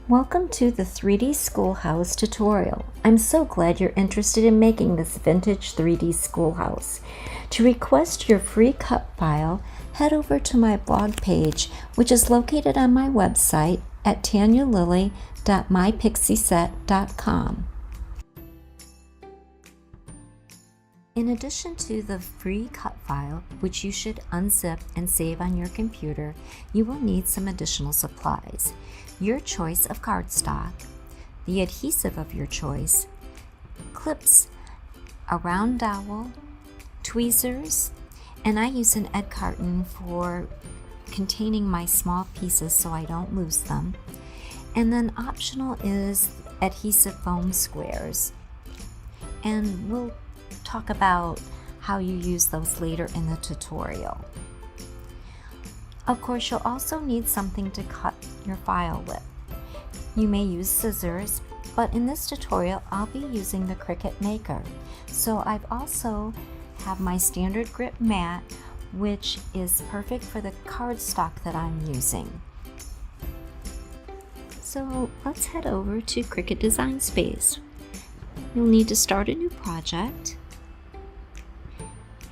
Welcome to the 3D Schoolhouse tutorial. I'm so glad you're interested in making this vintage 3D schoolhouse. To request your free cut file, head over to my blog page, which is located on my website at tanyalillie.mypixieset.com. In addition to the free cut file, which you should unzip and save on your computer, you will need some additional supplies. Your choice of cardstock, the adhesive of your choice, clips, a round dowel, tweezers, and I use an egg carton for containing my small pieces so I don't lose them. And then optional is adhesive foam squares. And we'll talk about how you use those later in the tutorial. Of course, you'll also need something to cut your file with. You may use scissors, but in this tutorial I'll be using the Cricut Maker. So I've also have my standard grip mat, which is perfect for the cardstock that I'm using. So let's head over to Cricut Design Space. You'll need to start a new project,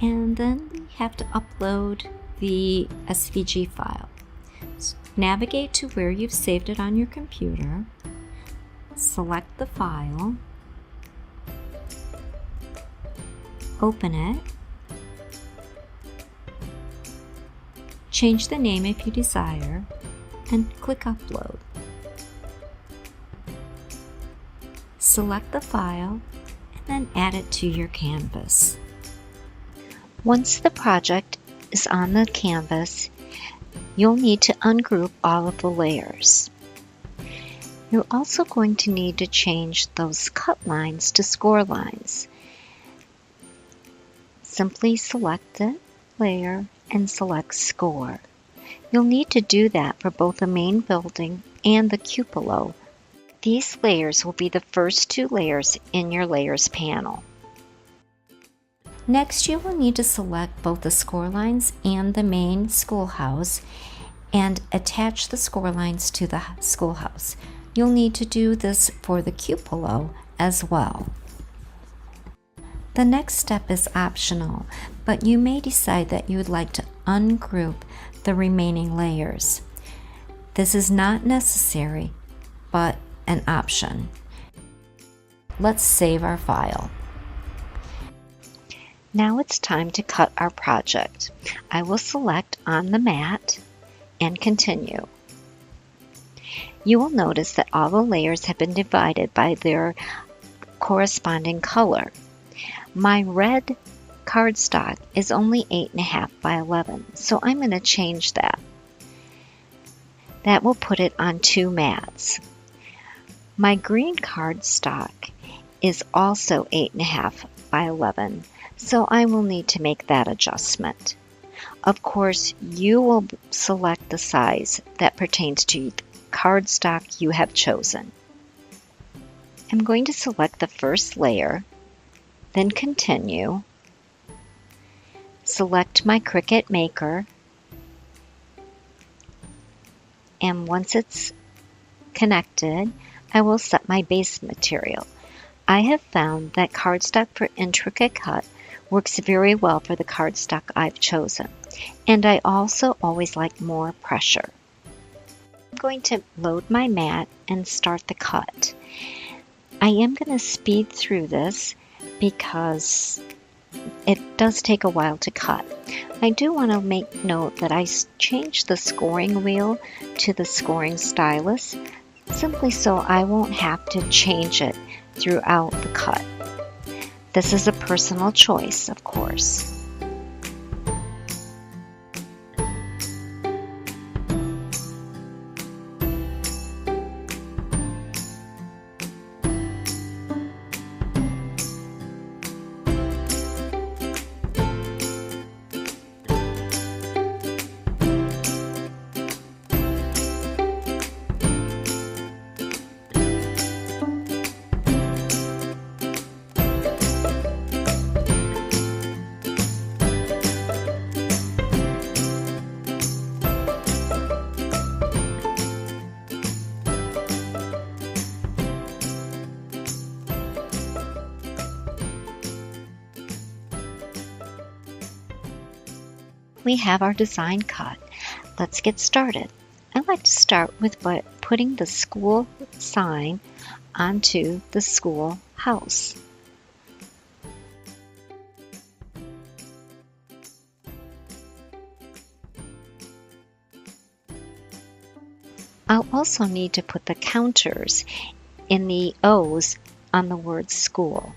and then you have to upload the SVG file. So navigate to where you've saved it on your computer, select the file, open it, change the name if you desire, and click Upload. Select the file and then add it to your canvas. Once the project is on the canvas, you'll need to ungroup all of the layers. You're also going to need to change those cut lines to score lines. Simply select the layer and select Score. You'll need to do that for both the main building and the cupola. These layers will be the first two layers in your Layers panel. Next, you will need to select both the score lines and the main schoolhouse and attach the score lines to the schoolhouse. You'll need to do this for the cupola as well. The next step is optional, but you may decide that you would like to ungroup the remaining layers. This is not necessary, but an option. Let's save our file. Now it's time to cut our project. I will select on the mat and continue. You will notice that all the layers have been divided by their corresponding color. My red cardstock is only 8.5 by 11, so I'm going to change that. That will put it on two mats. My green cardstock is also 8.5 by 11, so I will need to make that adjustment. Of course, you will select the size that pertains to the cardstock you have chosen. I'm going to select the first layer, then continue, select my Cricut Maker, and once it's connected, I will set my base material. I have found that cardstock for intricate cut works very well for the cardstock I've chosen, and I also always like more pressure. I'm going to load my mat and start the cut. I am going to speed through this because it does take a while to cut. I do want to make note that I changed the scoring wheel to the scoring stylus simply so I won't have to change it throughout the cut. This is a personal choice, of course. We have our design cut. Let's get started. I like to start with putting the school sign onto the schoolhouse. I'll also need to put the counters in the O's on the word school.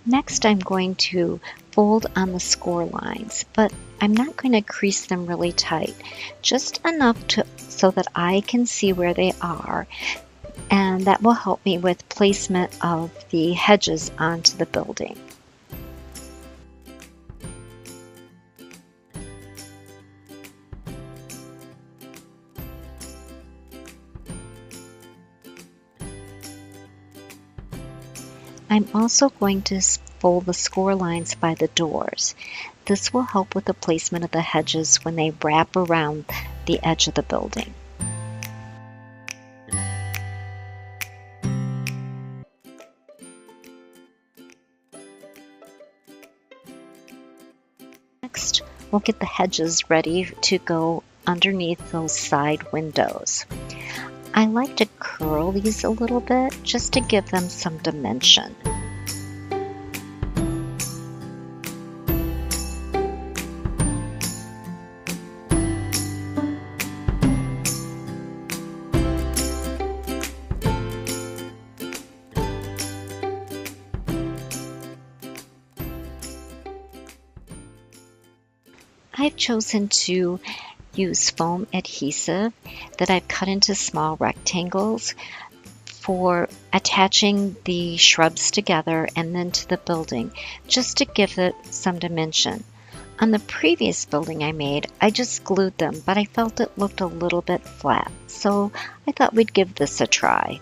Next, I'm going to fold on the score lines, but I'm not going to crease them really tight, just enough so that I can see where they are, and that will help me with placement of the hedges onto the building. I'm also going to fold the score lines by the doors. This will help with the placement of the hedges when they wrap around the edge of the building. Next, we'll get the hedges ready to go underneath those side windows. I like to curl these a little bit just to give them some dimension. I've chosen to use foam adhesive that I've cut into small rectangles for attaching the shrubs together and then to the building, just to give it some dimension. On the previous building I made, I just glued them, but I felt it looked a little bit flat, so I thought we'd give this a try.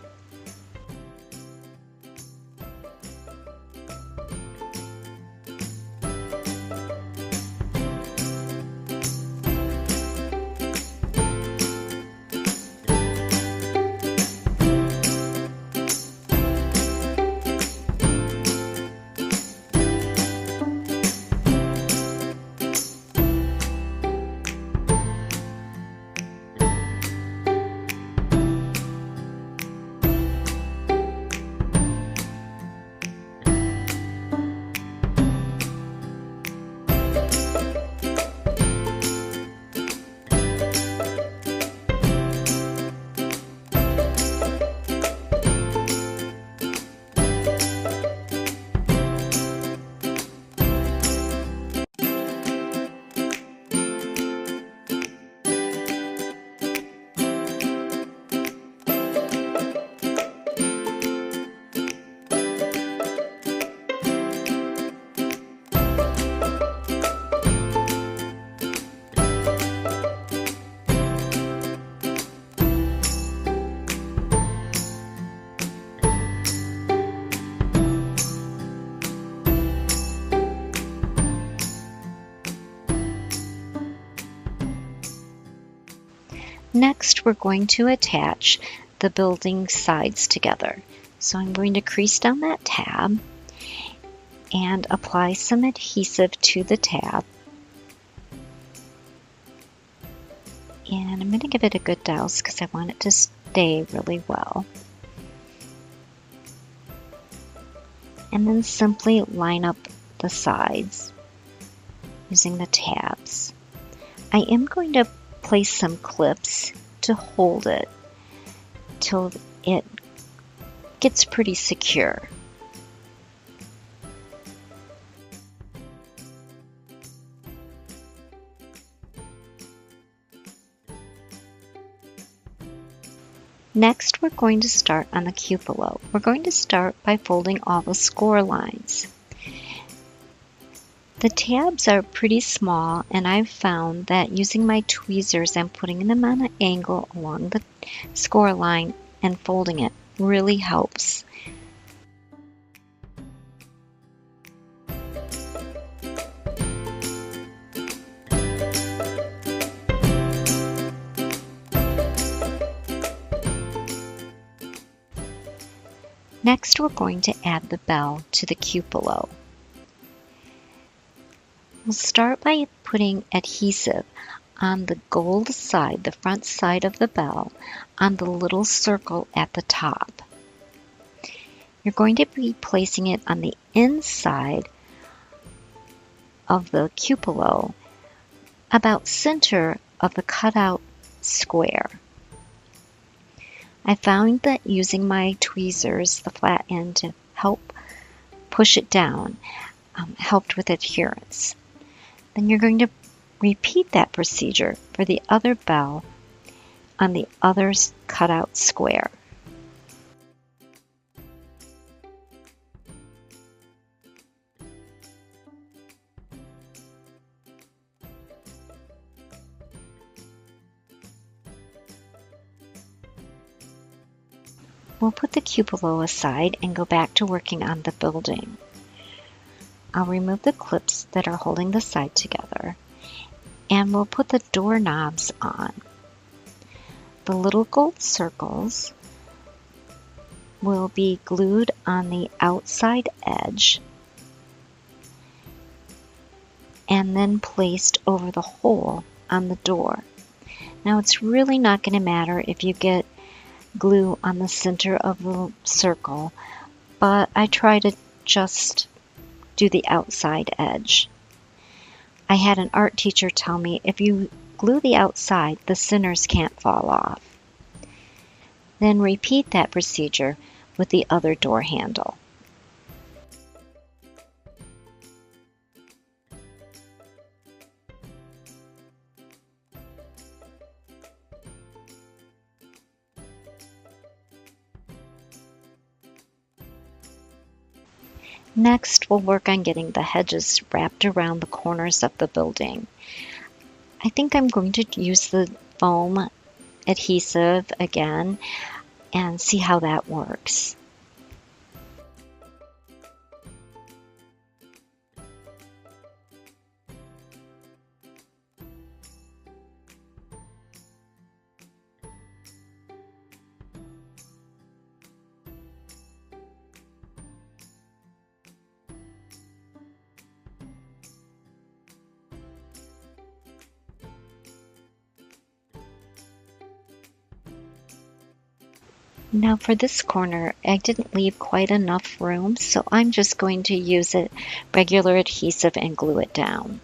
Next, we're going to attach the building sides together. So I'm going to crease down that tab and apply some adhesive to the tab. And I'm going to give it a good douse because I want it to stay really well. And then simply line up the sides using the tabs. I am going to place some clips to hold it till it gets pretty secure. Next, we're going to start on the cupola. We're going to start by folding all the score lines. The tabs are pretty small, and I've found that using my tweezers and putting them on an angle along the score line and folding it really helps. Next, we're going to add the bell to the cupola. We'll start by putting adhesive on the gold side, the front side of the bell, on the little circle at the top. You're going to be placing it on the inside of the cupola, about center of the cutout square. I found that using my tweezers, the flat end, to help push it down helped with adherence. Then you're going to repeat that procedure for the other bell on the other cutout square. We'll put the cupola aside and go back to working on the building. I'll remove the clips that are holding the side together, and we'll put the doorknobs on. The little gold circles will be glued on the outside edge and then placed over the hole on the door. Now, it's really not going to matter if you get glue on the center of the circle, but I try to just do the outside edge. I had an art teacher tell me if you glue the outside, the centers can't fall off. Then repeat that procedure with the other door handle. Next, we'll work on getting the hedges wrapped around the corners of the building. I think I'm going to use the foam adhesive again and see how that works. Now for this corner, I didn't leave quite enough room, so I'm just going to use a regular adhesive and glue it down.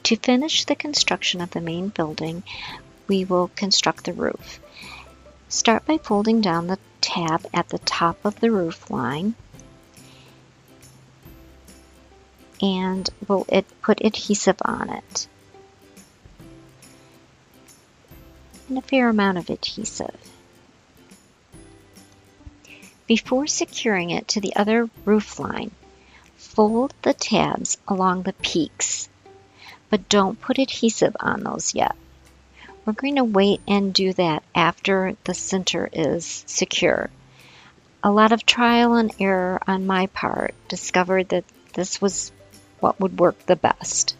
To finish the construction of the main building, we will construct the roof. Start by folding down the tab at the top of the roof line, and we'll put adhesive on it, and a fair amount of adhesive. Before securing it to the other roof line, fold the tabs along the peaks, but don't put adhesive on those yet. We're going to wait and do that after the center is secure. A lot of trial and error on my part discovered that this was what would work the best.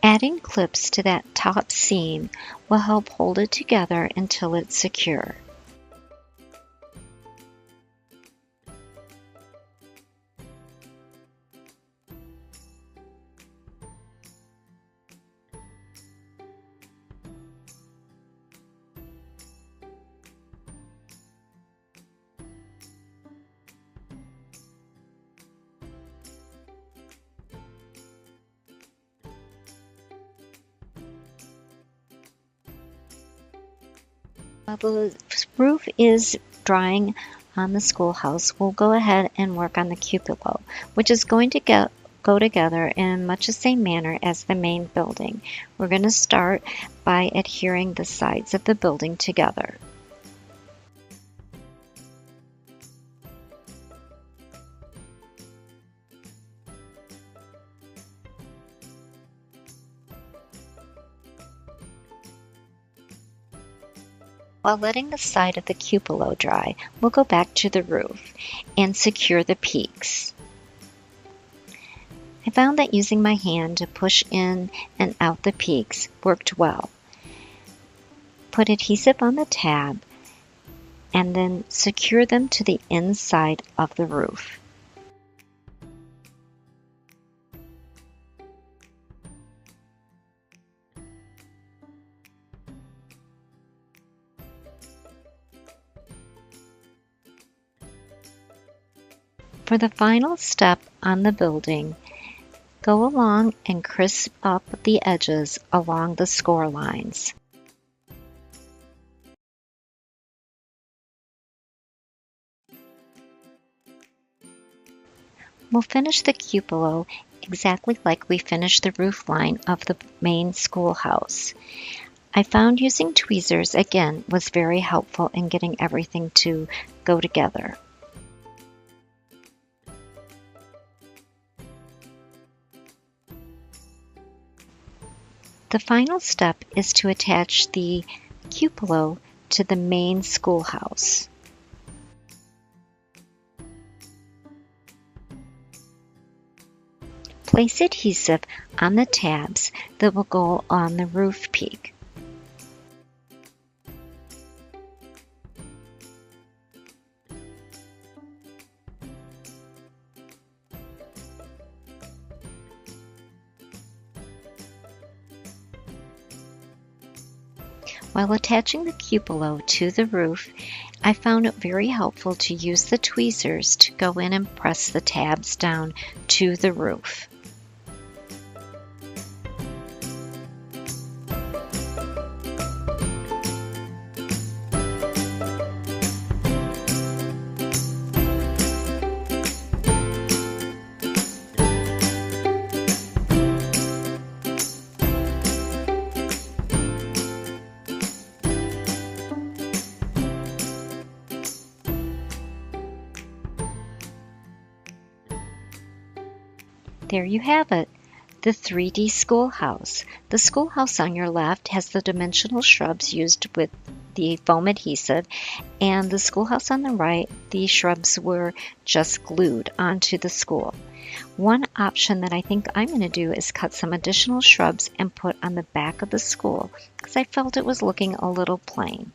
Adding clips to that top seam will help hold it together until it's secure. While the roof is drying on the schoolhouse, we'll go ahead and work on the cupola, which is going to go together in much the same manner as the main building. We're going to start by adhering the sides of the building together. While letting the side of the cupola dry, we'll go back to the roof and secure the peaks. I found that using my hand to push in and out the peaks worked well. Put adhesive on the tab and then secure them to the inside of the roof. For the final step on the building, go along and crisp up the edges along the score lines. We'll finish the cupola exactly like we finished the roof line of the main schoolhouse. I found using tweezers again was very helpful in getting everything to go together. The final step is to attach the cupola to the main schoolhouse. Place adhesive on the tabs that will go on the roof peak. While attaching the cupola to the roof, I found it very helpful to use the tweezers to go in and press the tabs down to the roof. There you have it, the 3D schoolhouse. The schoolhouse on your left has the dimensional shrubs used with the foam adhesive, and the schoolhouse on the right, the shrubs were just glued onto the school. One option that I think I'm going to do is cut some additional shrubs and put on the back of the school because I felt it was looking a little plain.